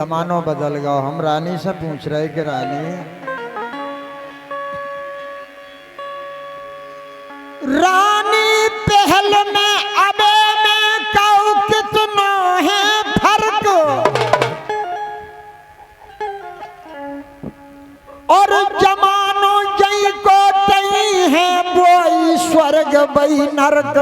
जमानो बदल गया। हम रानी से पूछ रहे कि रानी पहल में अबे में काऊ कितना है फर्क, और जमानो जई को तई है वो स्वर्ग बई नरक।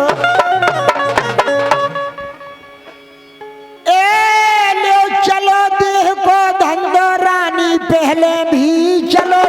पहले भी चलो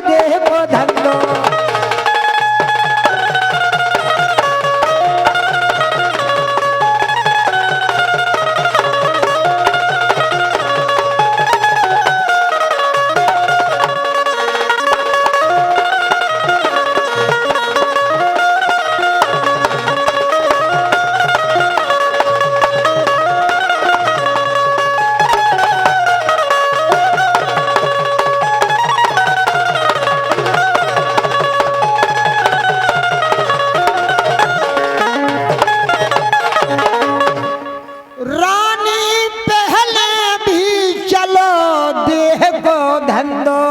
देखो धंधो,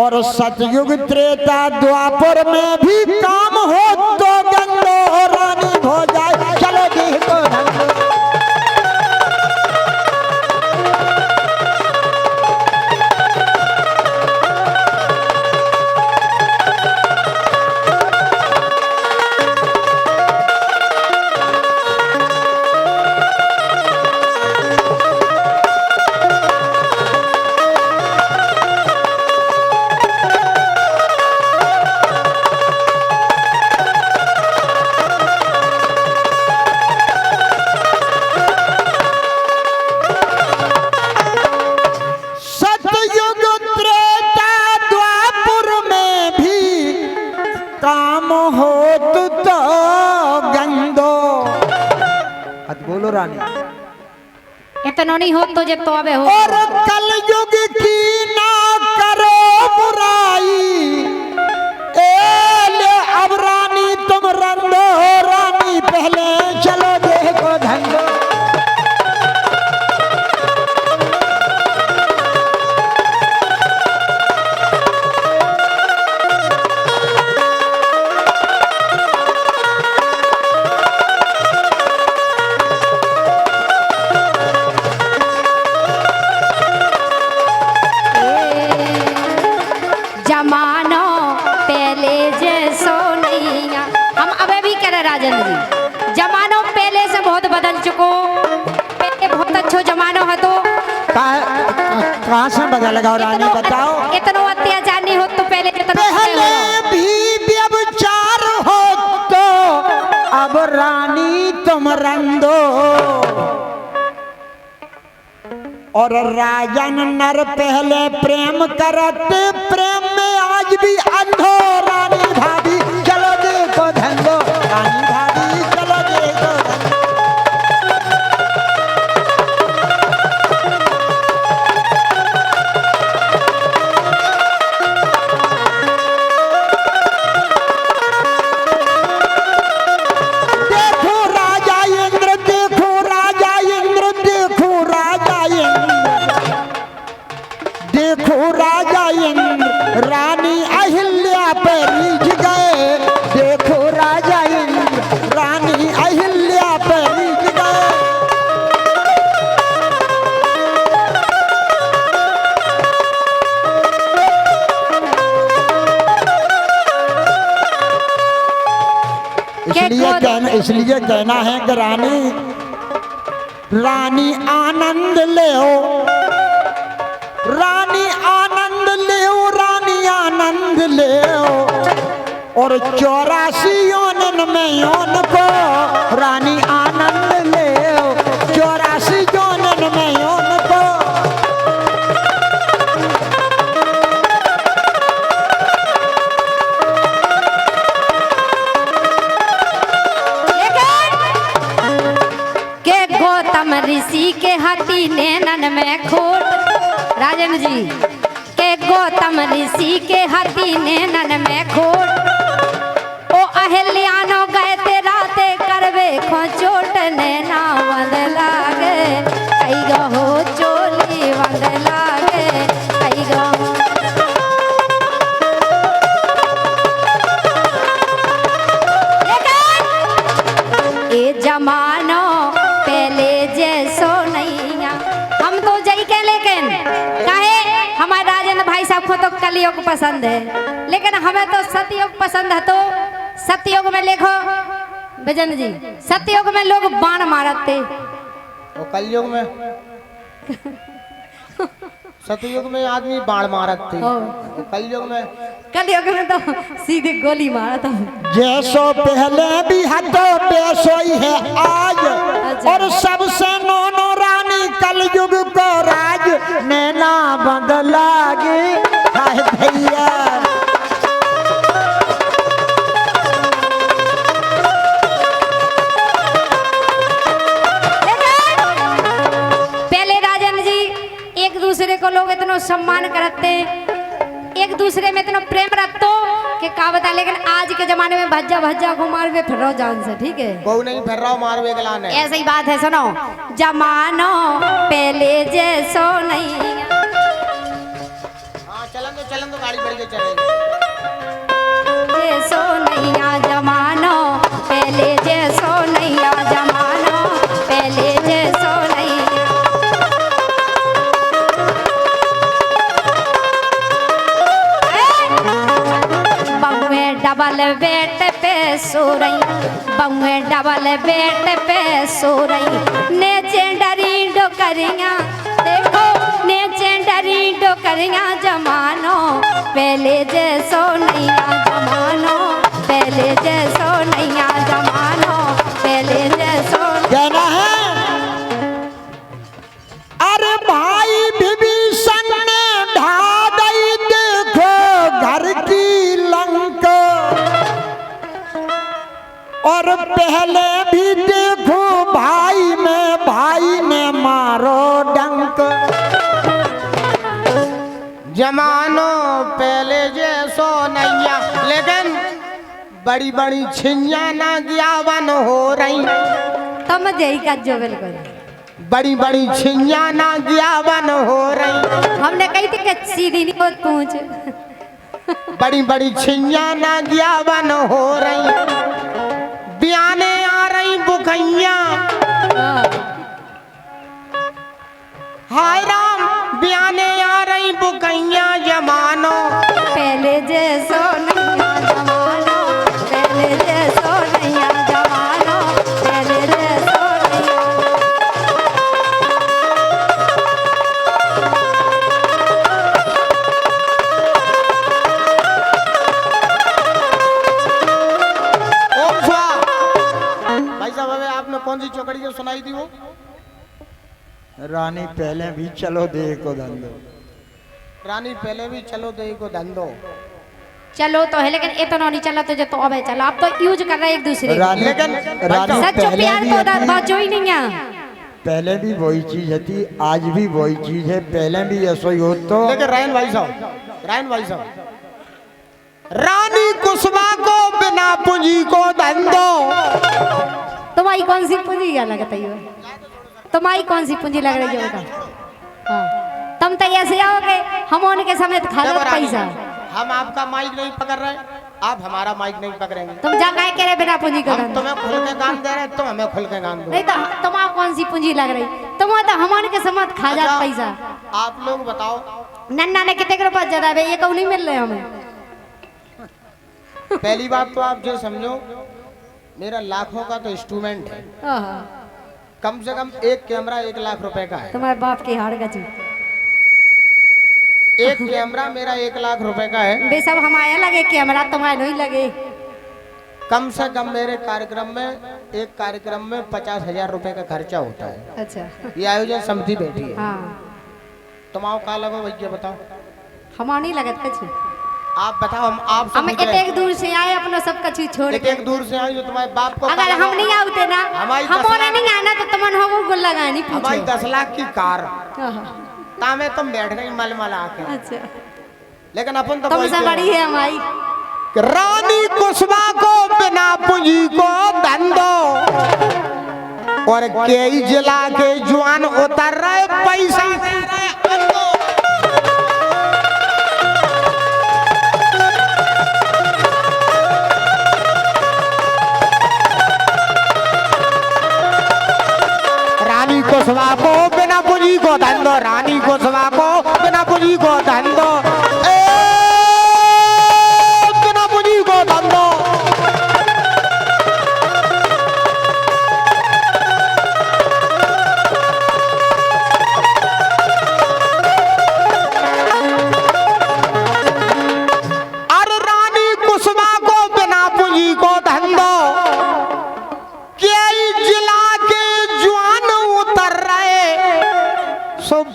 और सतयुग त्रेता द्वापर में भी काम हो तो गंदो रानी हो जाए। चलो देखो धंधो, बोलो रानी इतना नहीं हो तो जे तो अबे हो। और कल युग की ना करो बुराई, ले अब रानी तुम रंदो रानी पहले चलो देखो धंधो। राजन जी जमानो पहले से बहुत बदल चुको, पहले बहुत अच्छो जमानो है तो कहाँ से बदल गया रानी बताओ। इतना अत्याचार नहीं हो तो पहले भी व्यभिचार हो तो अब रानी तुम रंदो, और राजन नर पहले प्रेम करते प्रेम में आज भी अंधो। रानी भाभी चलो देखो धंधो, रानी भाभी चलो देखो देखो राजा इंद्र, देखो राजा इंद्र, देखो राजा इंद्र, देखो राजा इंद्र रानी अहिल्या पे रिझ गए। देखो राजा इंद्र रानी अहिल्या पे रिझ गए। इसलिए कहना है कि रानी आनंद ले, रानी आनंद ले, रानी आनंद ले, और 84 योनन में योन को रानी आनंद ले, 84 योनन में योन को। के गौतम ऋषि के हाथी नैनन में खोट, राजन जी के गौतम ऋषि के हाथी नैनन में खोट, ओ अहिल्यानो गए ते राते करवे खो चोट नैना बंद लागे। को तो कलयुग पसंद है, लेकिन हमें तो सतयुग पसंद है। तो सतयुग में देखो बिजन जी, सतयुग में लोग बाण मारते, और कलयुग में सतयुग में आदमी बाण मारत थे, कलयुग में तो सीधे गोली मारा था। जैसो पहले भी हतो वैसो ही है आज, और सबसे नोनो रानी कलयुग को राज, नैना बदलागे हाय भैया। पहले राजन जी एक दूसरे को लोग इतना सम्मान करते, एक दूसरे में इतना प्रेम रखते कि का बता, लेकिन आज के जमाने में भज्जा भज्जा को मार के फिर रहो जान से, ठीक है? बहु नहीं फिर रहा मार वे गला ने। ऐसी ही बात है, सुनो। जमानो पहले जैसो नहीं। हाँ चलन दो गाड़ी बढ़ के चलेगी। जैसो नहीं आ जमानो पहले जैसो नहीं आ जमानो पहले जैसो नहीं। डबल बेट पे सो रही, बउए डबल बेट पे सो रही, नेचे डरी डोकरियाँ देखो, नेचे डरी डोकरियाँ जमानो पहले जैसो नहीं आ जमानो पहले जैसो नहीं आ जमानो पहले जैसो। कहना है अरे भाई विभीषण ने ढा गई देखो घर की लंका, और पहले भी देखो भाई में भाई ने मारो डंक। जमानो पहले जैसो नैया, लेकिन बड़ी बड़ी छिंजा ना ज्ञावन हो रही। तम जही का जो बिल्कुल बड़ी बड़ी छिंजा ना ज्ञावन हो रही। हमने कही थी कि सीधी नहीं बहुत पूछ। बड़ी बड़ी छिंजा ना ज्ञावन हो रही, बयाने आ रही बुखैया। हाय राम बयाने आ रही बुकैया। जमानो पहले जैसो नहीं आ जमानो पहले जैसो नहीं आ जमानो पहले जैसो नहीं आ। भाई साहब अबे आपने कौन सी चौकड़ी जो सुनाई थी वो? रानी पहले भी चलो देखो धंधो, रानी पहले भी चलो देखो धंधो। चलो तो है, लेकिन इतना नहीं चला तो जो तो अबे चला, आप तो यूज कर रहे एक दूसरे को। रानी लेकिन सच्चो प्यार तो बाजो ही नहीं है। पहले भी वही चीज थी, आज भी वही चीज है, पहले भी ऐसा ही हो। तो लेकिन रायन भाई साहब रानी कुसबा को बिना पूंजी को धंधो। तुम्हारी कौन सी पूंजी क्या लगता है? तुम्हारी कौन सी पूंजी लग रही है बताओ? हाँ तुम तो ऐसे आओगे हम उनके समेत खा लो पैसा। हम आपका माइक नहीं पकड़ रहे, आप हमारा माइक नहीं पकड़ेंगे। तुम जा काय कह रहे बिना पूंजी का? हम तुम्हें खुल के गान दे रहे, तुम हमें खुल के गान दो। नहीं तो तुम्हारा कौन सी पूंजी लग रही? तुम तो हम उनके समेत खा जा पैसा। आप लोग बताओ नन्ना ने कितने रुपए ज्यादा है? ये क्यों नहीं मिल रहे हमें? पहली बात तो आप जो समझो, मेरा लाखों का तो इंस्ट्रूमेंट है, कम से कम एक कैमरा 1 लाख रुपए का है। तुम्हारे बाप की हाड़ का चू एक कैमरा मेरा 1 लाख रुपए का है। बे सब हमारे लगे कैमरा, तुम्हारे नहीं लगे। कम से कम मेरे कार्यक्रम में, एक कार्यक्रम में 50,000 रुपए का खर्चा होता है। अच्छा ये आयोजन समिति बैठी है। हाँ तुम आओ कहाँ लगो भैया बताओ? हमारा नहीं लगत कछु। आप बताओ, हम हम एक दूर से आए अपना सब कछु छोड़ के। एक दूर से आए जो तुम्हारे बाप को। अगर हम नहीं आते ना, हमारा नहीं आना तो तुमन हो गुल लगानी पूछो। हमारी 10 लाख की कार तामे तुम बैठ गई मलमल आके। अच्छा लेकिन अपन तो तुमसे बड़ी है हमारी। रानी कुसबा को बिना पूंजी को धंधो, और कई जिला के जवान उतर रहे पैसा दे रहे अंधो। रानी कुसबा को बिना पूंजी को धंधो, रानी कुसबा को बिना पूंजी को धंधो।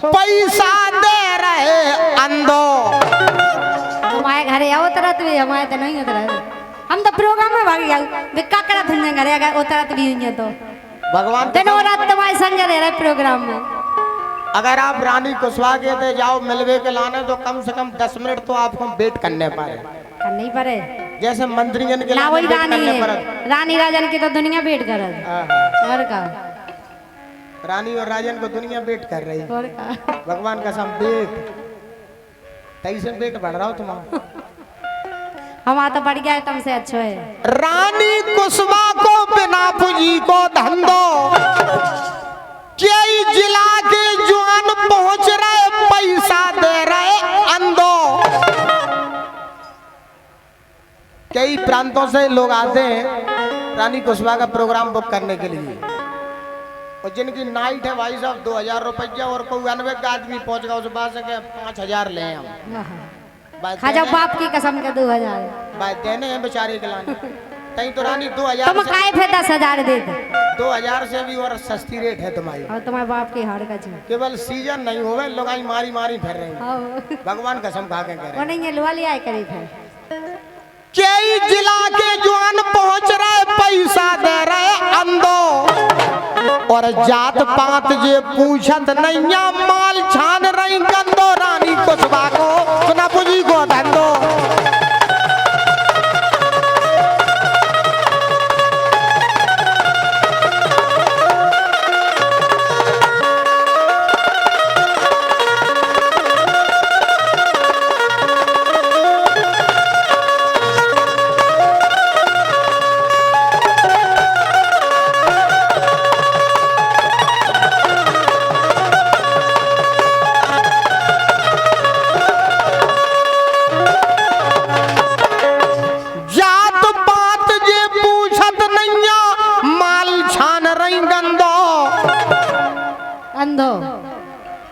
पैसा दे रहे अंधो। हमारे घरे आओ तरत भी हमारे तो नहीं उतरत। हम तो प्रोग्राम में भाग गया बिक्का करा थे घरे अगर उतरत भी नहीं तो भगवान दिनों रात तुम्हारे संग रह रहे प्रोग्राम में। अगर आप रानी कुशवाहा के दे जाओ मिलवे के लाने तो कम से कम 10 मिनट तो आपको वेट करने पड़े। नहीं पड़े जैसे मंत्रीजन के ना लाने वही वेट रानी करने है पड़े। रानी राजन की तो दुनिया वेट कर और का रानी और राजन को दुनिया वेट कर रही है। और का भगवान का सम वेट 23 वेट बढ़ रहा हो तुम्हारा। हमारा तो बढ़ गया है तुमसे अच्छा है। रानी कुशवाहा को बिना पूंजी को धंधो कई जिला के जवान पहुंच रहे पैसा दे रहे अंधो। कई प्रांतों से लोग आते हैं रानी कुशवाहा का प्रोग्राम बुक करने के लिए और जिनकी नाइट है भाई साहब 2000 रुपया और कोई अनवे का आदमी पहुंच गया उस बात से 5000 ले हम खाजा बाप की कसम के 2000 भाई देने हैं बेचारे के लाने। तई तो रानी 2000 तुम काय फिर 10,000 दे दे 2000 से भी और सस्ती रेट है तुम्हारी। और तुम्हारे बाप की हाड़ का जी केवल सीजन नहीं होवे लोग आई मारी मारी फिर रहे हैं। भगवान कसम खा के कह रहे वो नहीं है लुआ लिया करी फिर कई जिला के जवान पहुंच रहे पैसा दे रहे अंधो और जात पात जे पूछत नैया माल छान रही गंदो। रानी कुशवाहा को बिना पूंजी को धंधो।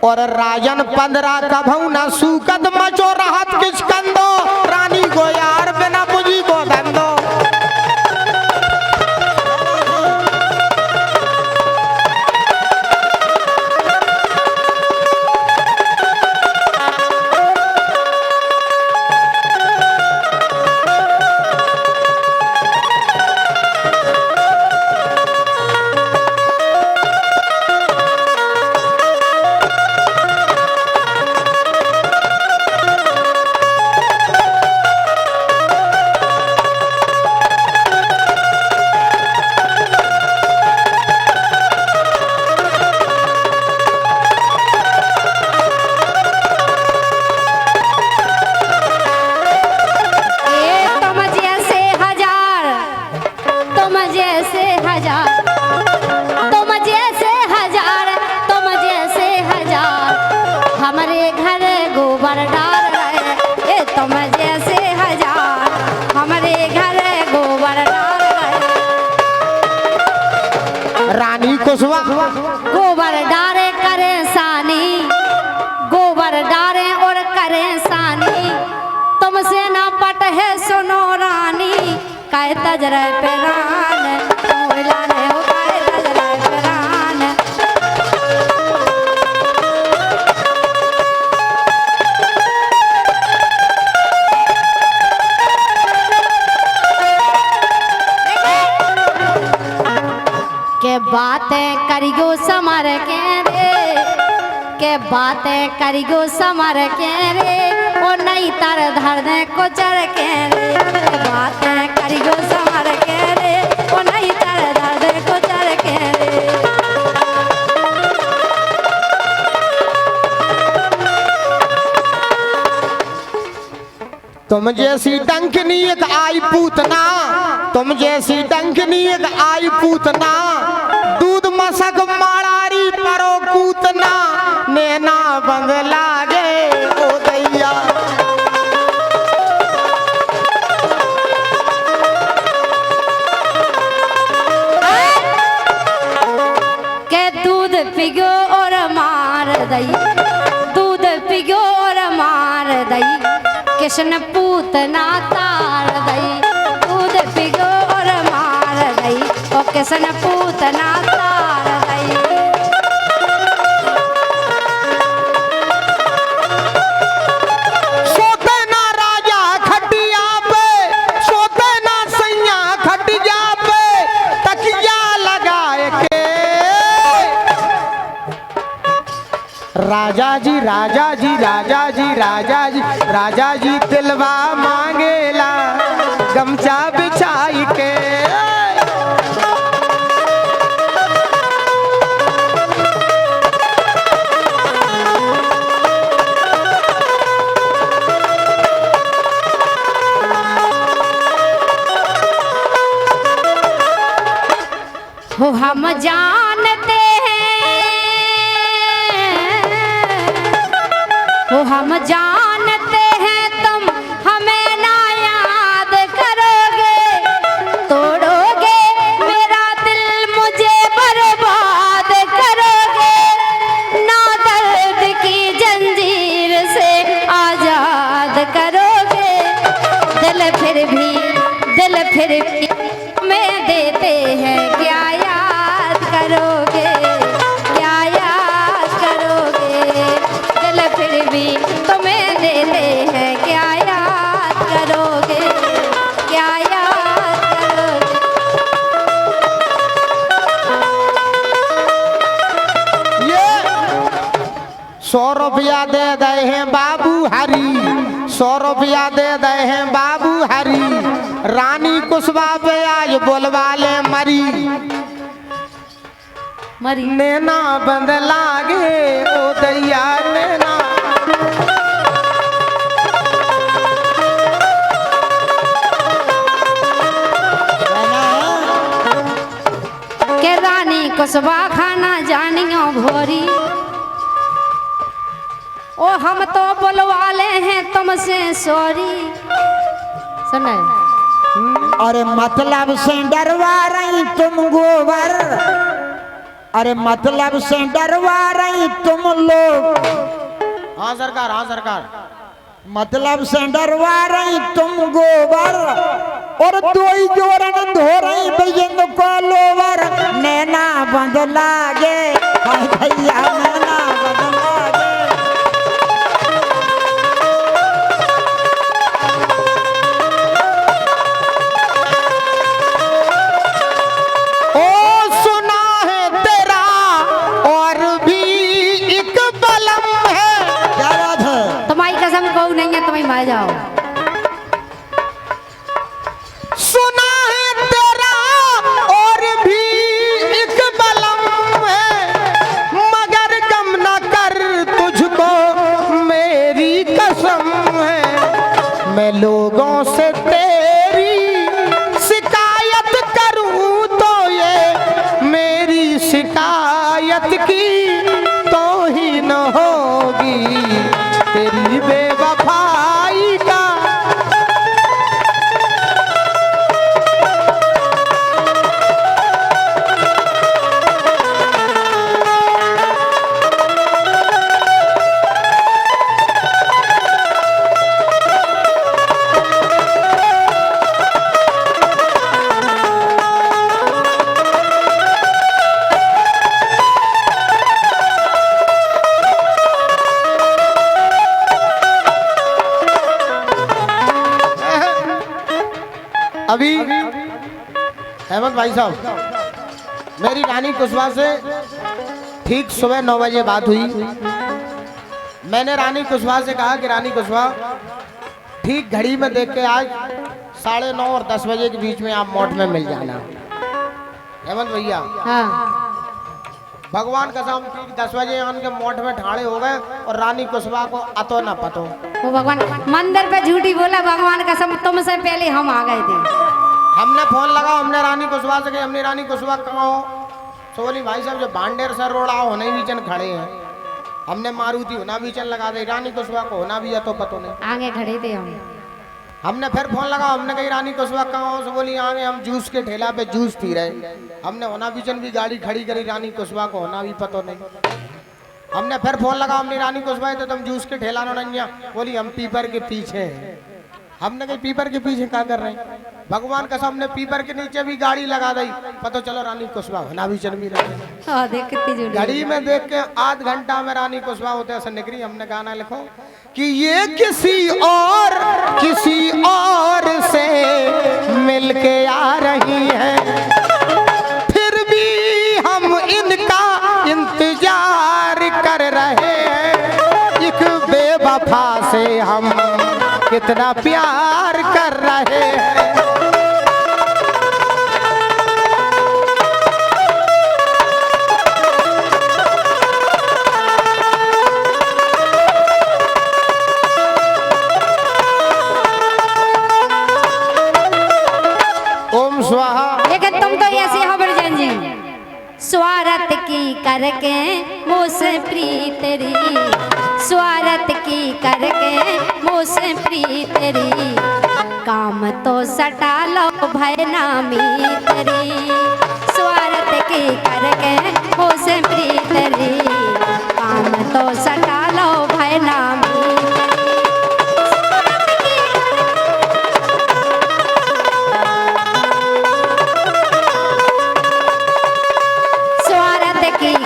और राजन 15 कभू न सूकत मचो रहत किस कंदो। रानी को यार बिना पूंजी को धंधो। रानी कुशवाहा गोबर डारे करे सानी गोबर डारे और करे सानी तुमसे ना पट है सुनो रानी काय तजरे पे रान मोलाने हो काय तजरे पे रान। के बातें करियो समर के रे के बातें करियो समर के रे ओ नहीं तर धर दे को चढ़ के रे के बातें करियो समर के रे ओ नहीं तर धर दे को चढ़ के रे। तुम जैसी डंकनी एक आई पूतना तुम जैसी डंकनी एक आई पूतना दूध मसक मारारी परो कूतना नैना बंद लागे ओ दैया। के दूध पिगो और मार दई दूध पिगो और मार दई किशन पूतना तार दई दूध पिगो और मार दई ओ किशन पूतना तार दई। राजा जी राजा जी राजा जी राजा जी राजा जी दिलवा मांगेला गमछा बिछाई के। हो हम जानते हैं, हो हम जानते हैं तुम हमें ना याद करोगे, तोड़ोगे मेरा दिल मुझे बर्बाद करोगे, ना दर्द की जंजीर से आजाद करोगे। दिल फिर भी हमें देते हैं, क्या याद करोगे, क्या याद करोगे। दिल फिर भी तुम्हें देते हैं, क्या याद करोगे, क्या याद करोगे। ये 100 रुपया दे दे हैं बाबू हरी, 100 रुपया दे दे हैं बाबू हरी, रानी कुशवा पे आज बोलवा ले मरी। मरी नैना बंद लागे ओ दैया नैना। के रानी कुशवा खाना जानियो भोरी, ओ हम तो बुलवाले हैं तुमसे सॉरी। सुना अरे मतलब से डरवा रही तुम गोबर, अरे मतलब से डरवा रही तुम लोग। हाँ सरकार, हाँ सरकार। मतलब से डरवा रही तुम गोबर, और दो ही जोरन धो रही बिजन को लोवर। नैना बंद लागे हाय भैया, नैना बंद लागे। आ जाओ। सुना है तेरा और भी एक बलम है, मगर गम न कर तुझको मेरी कसम है। मैं लोगों से तेरी शिकायत करूं तो ये मेरी शिकायत की तौहीन होगी, तेरी बेवफाई का। अभी हेमंत भाई साहब, मेरी रानी कुशवा से ठीक सुबह 9 बजे बात हुई। मैंने रानी कुशवा से कहा कि रानी कुशवा, ठीक घड़ी में देख के आज 9:30 और 10 बजे के बीच में आप मोट में मिल जाना। हेमंत भैया, हाँ। भगवान कसम ठीक 10 बजे आन के मोट में ठाड़े हो गए और रानी कुशवा को अतो न पतो। वो भगवान मंदिर पे झूठी बोला, भगवान कसम तुमसे पहले हम आ गए थे। हमने फोन लगा, हमने रानी कुशवा से कही, हमने रानी कुशवा कहाँ हो? तो बोली भाई साहब जो भांडेर सर रोड आओ होने बीचन खड़े हैं। हमने मारुति होना बीचन लगा दे, रानी कुशवा को होना भी है तो पतो नहीं, आगे खड़े थे हम। हमने फिर फोन लगा, हमने कही रानी कुशवा कहाँ हो? तो बोली आगे हम जूस के ठेला पे जूस पी रहे। हमने होना बीचन भी गाड़ी खड़ी करी, रानी कुशवा को होना भी पतो नहीं। हमने फिर फोन लगा, हमने रानी कुशवा तो तुम जूस के ठेला नहीं, बोली हम पीपर के पीछे हैं। हमने कही पीपर के पीछे क्या कर रहे हैं? भगवान कसम हमने पीपर के नीचे भी गाड़ी लगा दी, पता चलो रानी कुशवा होना भी चल भी रहे। देख कितनी झूठी। घड़ी में देख के आध घंटा में रानी कुशवा होते ऐसे निकली। हमने गाना लिखो कि ये किसी और से मिलके आ रही है, फिर भी हम इनका इंतजार कर रहे से हम कितना प्यार कर रहे हैं। ओम स्वाहा। लेकिन तुम तो ऐसी हो बड़जान जी, स्वार्थ की करके मुझसे प्रीत री, स्वार्थ की करके मुझसे प्रीत री, काम तो सटा लो भय नामी तेरी, स्वार्थ की करके मुझसे प्रीत री, काम तो सटा लो भय नामी।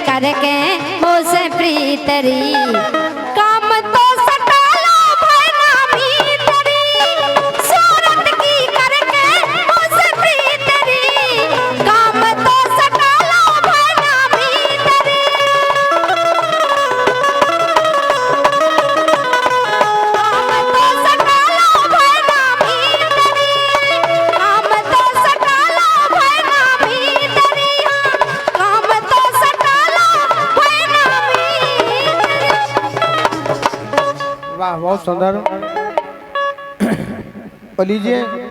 करके मुझसे प्रीत री, काम तो सटा लो भय नामी तेरी, स्वार्थ की करके मुझसे प्रीत री, काम तो सटा लो भय नामी तेरी, काम तो सटा लो भय नामी तेरी, काम तो सटा लो भय नामी तेरी, काम तो सटा लो भय नामी तेरी। वाह बहुत सुंदर। लीजिए